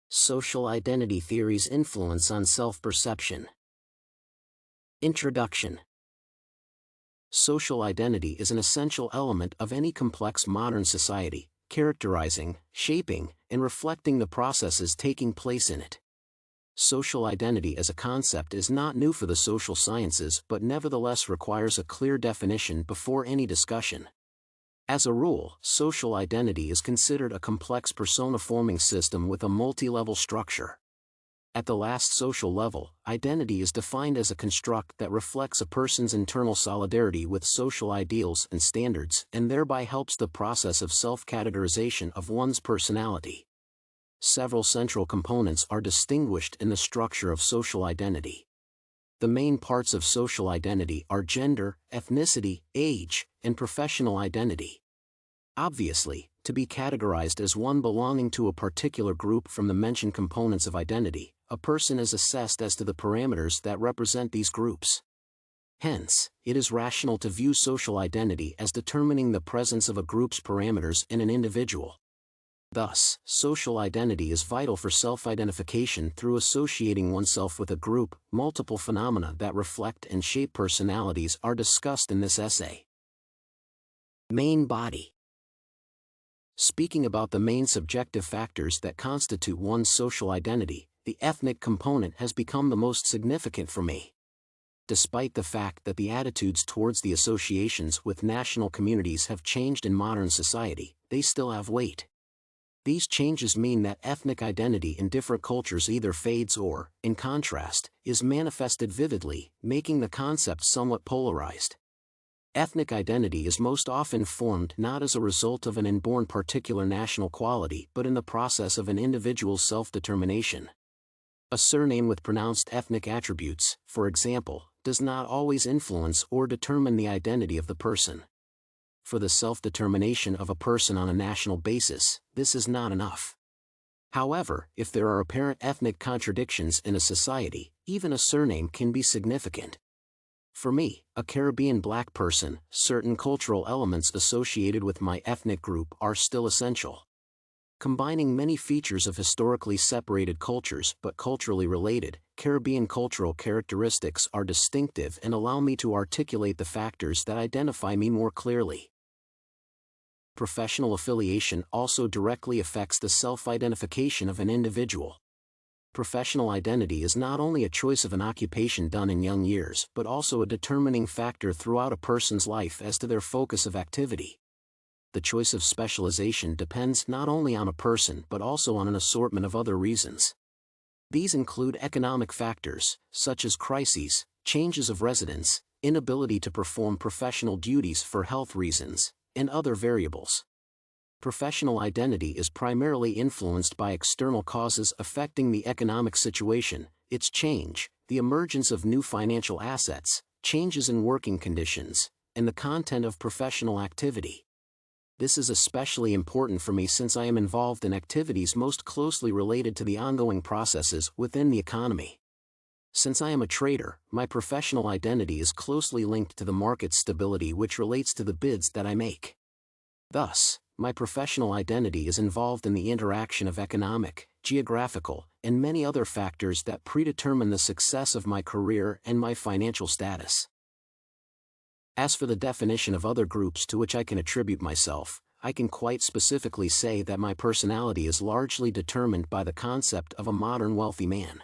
Social identity theory's influence on self-perception. Introduction. Social identity is an essential element of any complex modern society, characterizing, shaping, and reflecting the processes taking place in it. Social identity as a concept is not new for the social sciences but nevertheless requires a clear definition before any discussion. As a rule, social identity is considered a complex persona-forming system with a multi-level structure. At the last social level, identity is defined as a construct that reflects a person's internal solidarity with social ideals and standards and thereby helps the process of self-categorization of one's personality. Several central components are distinguished in the structure of social identity. The main parts of social identity are gender, ethnicity, age, and professional identity. Obviously, to be categorized as one belonging to a particular group from the mentioned components of identity, a person is assessed as to the parameters that represent these groups. Hence, it is rational to view social identity as determining the presence of a group's parameters in an individual. Thus, social identity is vital for self-identification through associating oneself with a group. Multiple phenomena that reflect and shape personalities are discussed in this essay. Main body. Speaking about the main subjective factors that constitute one's social identity, the ethnic component has become the most significant for me. Despite the fact that the attitudes towards the associations with national communities have changed in modern society, they still have weight. These changes mean that ethnic identity in different cultures either fades or, in contrast, is manifested vividly, making the concept somewhat polarized. Ethnic identity is most often formed not as a result of an inborn particular national quality but in the process of an individual's self-determination. A surname with pronounced ethnic attributes, for example, does not always influence or determine the identity of the person. For the self-determination of a person on a national basis, this is not enough. However, if there are apparent ethnic contradictions in a society, even a surname can be significant. For me, a Caribbean black person, certain cultural elements associated with my ethnic group are still essential. Combining many features of historically separated cultures but culturally related, Caribbean cultural characteristics are distinctive and allow me to articulate the factors that identify me more clearly. Professional affiliation also directly affects the self-identification of an individual. Professional identity is not only a choice of an occupation done in young years but also a determining factor throughout a person's life as to their focus of activity. The choice of specialization depends not only on a person but also on an assortment of other reasons. These include economic factors, such as crises, changes of residence, inability to perform professional duties for health reasons, and other variables. Professional identity is primarily influenced by external causes affecting the economic situation, its change, the emergence of new financial assets, changes in working conditions, and the content of professional activity. This is especially important for me since I am involved in activities most closely related to the ongoing processes within the economy. Since I am a trader, my professional identity is closely linked to the market stability which relates to the bids that I make. Thus, my professional identity is involved in the interaction of economic, geographical, and many other factors that predetermine the success of my career and my financial status. As for the definition of other groups to which I can attribute myself, I can quite specifically say that my personality is largely determined by the concept of a modern wealthy man.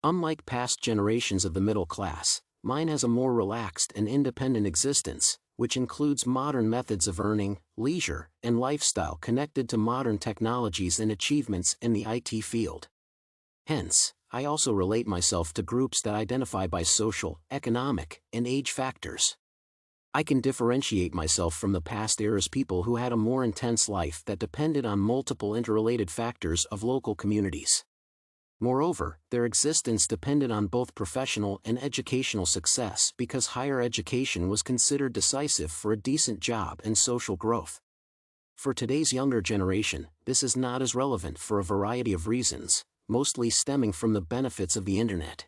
Unlike past generations of the middle class, mine has a more relaxed and independent existence, which includes modern methods of earning, leisure, and lifestyle connected to modern technologies and achievements in the IT field. Hence, I also relate myself to groups that identify by social, economic, and age factors. I can differentiate myself from the past era's people who had a more intense life that depended on multiple interrelated factors of local communities. Moreover, their existence depended on both professional and educational success because higher education was considered decisive for a decent job and social growth. For today's younger generation, this is not as relevant for a variety of reasons, mostly stemming from the benefits of the internet.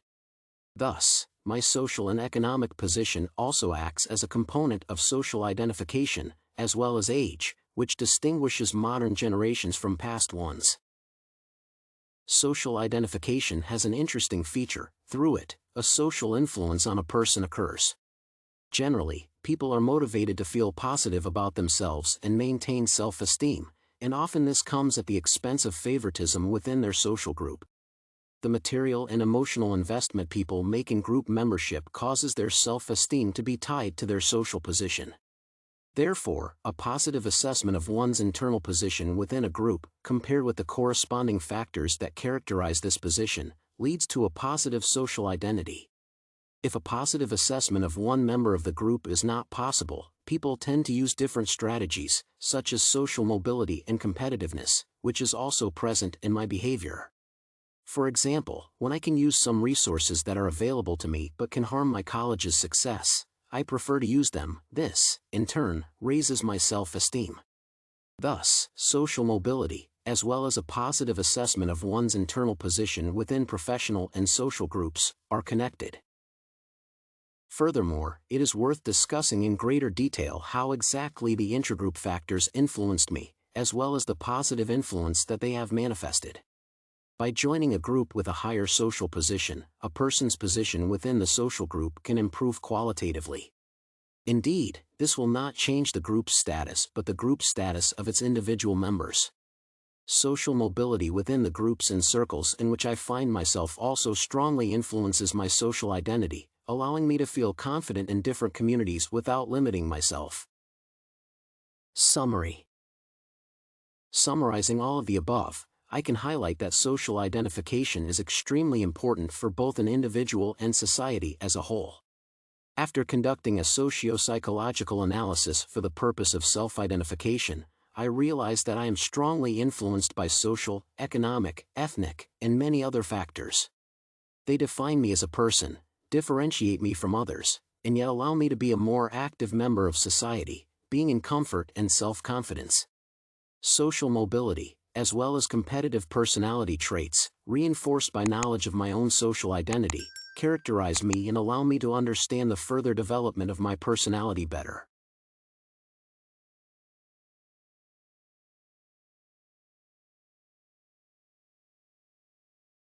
Thus, my social and economic position also acts as a component of social identification, as well as age, which distinguishes modern generations from past ones. Social identification has an interesting feature. Through it, a social influence on a person occurs. Generally, people are motivated to feel positive about themselves and maintain self-esteem, and often this comes at the expense of favoritism within their social group. The material and emotional investment people make in group membership causes their self-esteem to be tied to their social position. Therefore, a positive assessment of one's internal position within a group, compared with the corresponding factors that characterize this position, leads to a positive social identity. If a positive assessment of one member of the group is not possible, people tend to use different strategies, such as social mobility and competitiveness, which is also present in my behavior. For example, when I can use some resources that are available to me but can harm my college's success, I prefer to use them. This, in turn, raises my self-esteem. Thus, social mobility, as well as a positive assessment of one's internal position within professional and social groups, are connected. Furthermore, it is worth discussing in greater detail how exactly the intragroup factors influenced me, as well as the positive influence that they have manifested. By joining a group with a higher social position, a person's position within the social group can improve qualitatively. Indeed, this will not change the group's status but the group's status of its individual members. Social mobility within the groups and circles in which I find myself also strongly influences my social identity, allowing me to feel confident in different communities without limiting myself. Summary. Summarizing all of the above, I can highlight that social identification is extremely important for both an individual and society as a whole. After conducting a socio-psychological analysis for the purpose of self-identification, I realized that I am strongly influenced by social, economic, ethnic, and many other factors. They define me as a person, differentiate me from others, and yet allow me to be a more active member of society, being in comfort and self-confidence. Social mobility, as well as competitive personality traits, reinforced by knowledge of my own social identity, characterize me and allow me to understand the further development of my personality better.